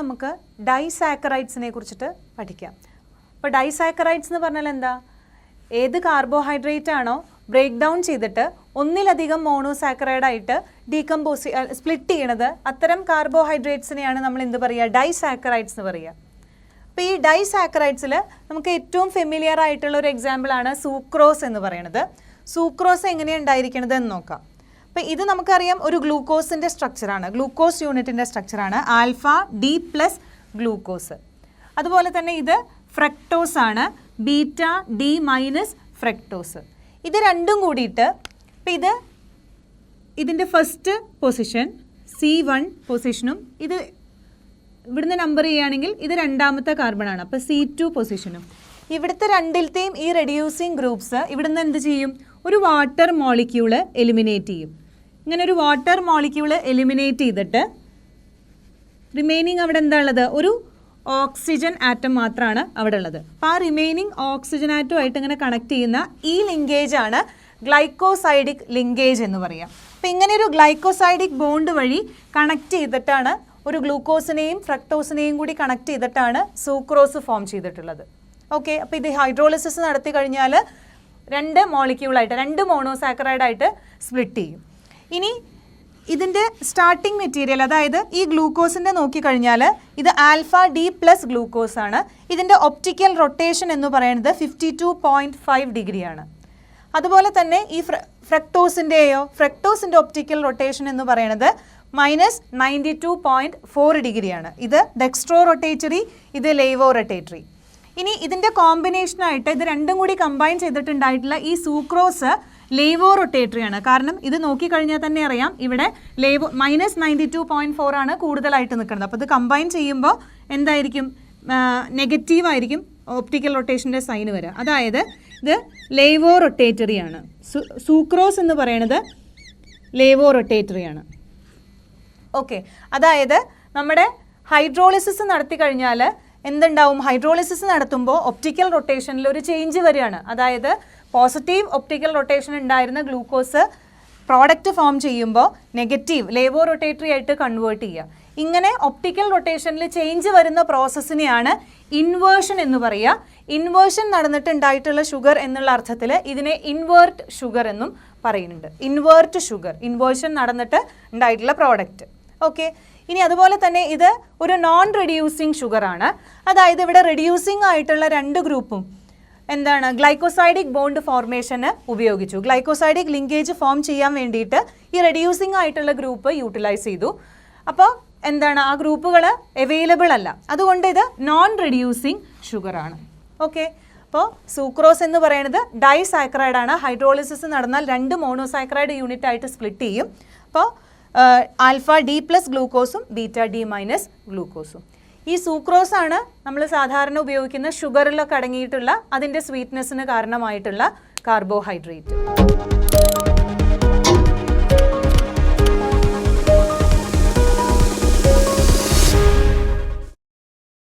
നമുക്ക് ഡൈസാക്കറൈഡ്സിനെ കുറിച്ചിട്ട് പഠിക്കാം. അപ്പോൾ ഡൈസാക്കറൈഡ്സ് എന്ന് പറഞ്ഞാൽ എന്താ? ഏത് കാർബോഹൈഡ്രേറ്റ് ആണോ ബ്രേക്ക് ഡൗൺ ചെയ്തിട്ട് ഒന്നിലധികം മോണോസാക്കറൈഡായിട്ട് സ്പ്ലിറ്റ് ചെയ്യണത്, അത്തരം കാർബോഹൈഡ്രേറ്റ്സിനെയാണ് നമ്മൾ എന്ത് പറയുക? ഡൈസാക്കറൈഡ്സ് എന്ന് പറയുക. അപ്പോൾ ഈ ഡൈസാക്കറൈഡ്സിൽ നമുക്ക് ഏറ്റവും ഫെമിലിയർ ആയിട്ടുള്ള ഒരു എക്സാമ്പിളാണ് സൂക്രോസ് എന്ന് പറയുന്നത്. സൂക്രോസ് എങ്ങനെയാണ് ഉണ്ടായിരിക്കുന്നത് എന്ന് നോക്കാം. അപ്പോൾ ഇത് നമുക്കറിയാം ഒരു ഗ്ലൂക്കോസിൻ്റെ സ്ട്രക്ചറാണ്, ഗ്ലൂക്കോസ് യൂണിറ്റിൻ്റെ സ്ട്രക്ചറാണ്, ആൽഫ ഡി പ്ലസ് ഗ്ലൂക്കോസ്. അതുപോലെ തന്നെ ഇത് ഫ്രക്ടോസ് ആണ്, ബീറ്റ ഡി മൈനസ് ഫ്രക്ടോസ്. ഇത് രണ്ടും കൂടിയിട്ട് ഇപ്പം ഇതിൻ്റെ ഫസ്റ്റ് പൊസിഷൻ C1 പൊസിഷനും ഇത് ഇവിടുന്ന് നമ്പർ ചെയ്യുകയാണെങ്കിൽ ഇത് രണ്ടാമത്തെ കാർബണാണ്, അപ്പോൾ C2 പൊസിഷനും. ഇവിടുത്തെ രണ്ടിലത്തെയും ഈ റെഡ്യൂസിങ് ഗ്രൂപ്പ്സ് ഇവിടുന്ന് എന്ത് ചെയ്യും? ഒരു വാട്ടർ മോളിക്യൂള് എലിമിനേറ്റ് ചെയ്യും. ഇങ്ങനെ ഒരു വാട്ടർ മോളിക്യൂള് എലിമിനേറ്റ് ചെയ്തിട്ട് റിമൈനിങ് അവിടെ എന്താ ഉള്ളത്? ഒരു ഓക്സിജൻ ആറ്റം മാത്രമാണ് അവിടെ ഉള്ളത്. അപ്പോൾ ആ റിമൈനിങ് ഓക്സിജൻ ആറ്റമായിട്ട് ഇങ്ങനെ കണക്ട് ചെയ്യുന്ന ഈ ലിങ്കേജ് ആണ് ഗ്ലൈക്കോസൈഡിക് ലിങ്കേജ് എന്ന് പറയാം. അപ്പോൾ ഇങ്ങനെ ഒരു ഗ്ലൈക്കോസൈഡിക് ബോണ്ട് വഴി കണക്ട് ചെയ്തിട്ടാണ് ഒരു ഗ്ലൂക്കോസിനെയും ഫ്രക്ടോസിനെയും കൂടി കണക്ട് ചെയ്തിട്ടാണ് സൂക്രോസ് ഫോം ചെയ്തിട്ടുള്ളത്. ഓക്കെ, അപ്പോൾ ഇത് ഹൈഡ്രോളിസിസ് നടത്തി കഴിഞ്ഞാൽ രണ്ട് മോളിക്യൂളായിട്ട്, രണ്ട് മോണോസാക്കറൈഡായിട്ട് സ്പ്ലിറ്റ് ചെയ്യും. ഇനി ഇതിൻ്റെ സ്റ്റാർട്ടിംഗ് മെറ്റീരിയൽ, അതായത് ഈ ഗ്ലൂക്കോസിൻ്റെ നോക്കിക്കഴിഞ്ഞാൽ ഇത് ആൽഫ ഡി പ്ലസ് ഗ്ലൂക്കോസ് ആണ്. ഇതിൻ്റെ ഒപ്റ്റിക്കൽ റൊട്ടേഷൻ എന്ന് പറയുന്നത് 52.5 ഡിഗ്രിയാണ്. അതുപോലെ തന്നെ ഈ ഫ്രക്ടോസിൻ്റെ ഒപ്റ്റിക്കൽ റൊട്ടേഷൻ എന്ന് പറയുന്നത് -92.4 ഡിഗ്രിയാണ്. ഇത് ഡെക്സ്ട്രോ റൊട്ടേറ്ററി, ഇത് ലേവോ റൊട്ടേറ്ററി. ഇനി ഇതിൻ്റെ കോമ്പിനേഷനായിട്ട് ഇത് രണ്ടും കൂടി കമ്പൈൻ ചെയ്തിട്ടുണ്ടായിട്ടുള്ള ഈ സൂക്രോസ് ലേവോ റൊട്ടേറ്ററി ആണ്. കാരണം ഇത് നോക്കിക്കഴിഞ്ഞാൽ തന്നെ അറിയാം, ഇവിടെ -92.4 ആണ് കൂടുതലായിട്ട് നിൽക്കുന്നത്. അപ്പോൾ ഇത് കമ്പൈൻ ചെയ്യുമ്പോൾ എന്തായിരിക്കും? നെഗറ്റീവ് ആയിരിക്കും ഒപ്റ്റിക്കൽ റൊട്ടേഷൻ്റെ സൈന് വരിക. അതായത് ഇത് ലേവോ റൊട്ടേറ്ററി ആണ്. സൂക്രോസ് എന്ന് പറയുന്നത് ലേവോ റൊട്ടേറ്ററി ആണ്. ഓക്കെ, അതായത് നമ്മുടെ ഹൈഡ്രോളിസിസ് നടത്തി കഴിഞ്ഞാൽ എന്തുണ്ടാവും? ഹൈഡ്രോളിസിസ് നടത്തുമ്പോൾ ഒപ്റ്റിക്കൽ റൊട്ടേഷനിൽ ഒരു ചേഞ്ച് വരികയാണ്. അതായത് പോസിറ്റീവ് ഒപ്റ്റിക്കൽ റൊട്ടേഷൻ ഉണ്ടായിരുന്ന ഗ്ലൂക്കോസ് പ്രോഡക്റ്റ് ഫോം ചെയ്യുമ്പോൾ നെഗറ്റീവ് ലേവോ റൊട്ടേറ്ററി ആയിട്ട് കൺവേർട്ട് ചെയ്യുക. ഇങ്ങനെ ഒപ്റ്റിക്കൽ റൊട്ടേഷനിൽ ചേഞ്ച് വരുന്ന പ്രോസസ്സിനെയാണ് ഇൻവേർഷൻ എന്ന് പറയുക. ഇൻവേർഷൻ നടന്നിട്ടുണ്ടായിട്ടുള്ള ഷുഗർ എന്നുള്ള അർത്ഥത്തിൽ ഇതിനെ ഇൻവേർട്ട് ഷുഗർ എന്നും പറയുന്നുണ്ട്. ഇൻവേർട്ട് ഷുഗർ, ഇൻവേർഷൻ നടന്നിട്ട് ഉണ്ടായിട്ടുള്ള പ്രോഡക്റ്റ്. ഓക്കെ, ഇനി അതുപോലെ തന്നെ ഇത് ഒരു നോൺ റെഡ്യൂസിങ് ഷുഗർ ആണ്. അതായത് ഇവിടെ റെഡ്യൂസിങ് ആയിട്ടുള്ള രണ്ട് ഗ്രൂപ്പും എന്താണ്? ഗ്ലൈക്കോസൈഡിക് ബോണ്ട് ഫോർമേഷന് ഉപയോഗിച്ചു. ഗ്ലൈക്കോസൈഡിക് ലിങ്കേജ് ഫോം ചെയ്യാൻ വേണ്ടിയിട്ട് ഈ റെഡ്യൂസിങ് ആയിട്ടുള്ള ഗ്രൂപ്പ് യൂട്ടിലൈസ് ചെയ്തു. അപ്പോൾ എന്താണ്? ആ ഗ്രൂപ്പുകൾ അവൈലബിൾ അല്ല, അതുകൊണ്ട് ഇത് നോൺ റെഡ്യൂസിങ് ഷുഗർ ആണ്. ഓക്കെ, അപ്പോൾ സൂക്രോസ് എന്ന് പറയുന്നത് ഡൈസാക്കറൈഡ് ആണ്. ഹൈഡ്രോളിസിസ് നടന്നാൽ രണ്ട് മോണോസാക്കറൈഡ് യൂണിറ്റ് ആയിട്ട് സ്പ്ലിറ്റ് ചെയ്യും. അപ്പോൾ ആൽഫ ഡി പ്ലസ് ഗ്ലൂക്കോസും ബീറ്റ ഡി മൈനസ് ഗ്ലൂക്കോസും. ഈ സൂക്രോസ് ആണ് നമ്മൾ സാധാരണ ഉപയോഗിക്കുന്ന ഷുഗറിലൊക്കെ അടങ്ങിയിട്ടുള്ള അതിൻ്റെ സ്വീറ്റ്നെസ്സിന് കാരണമായിട്ടുള്ള കാർബോഹൈഡ്രേറ്റ്.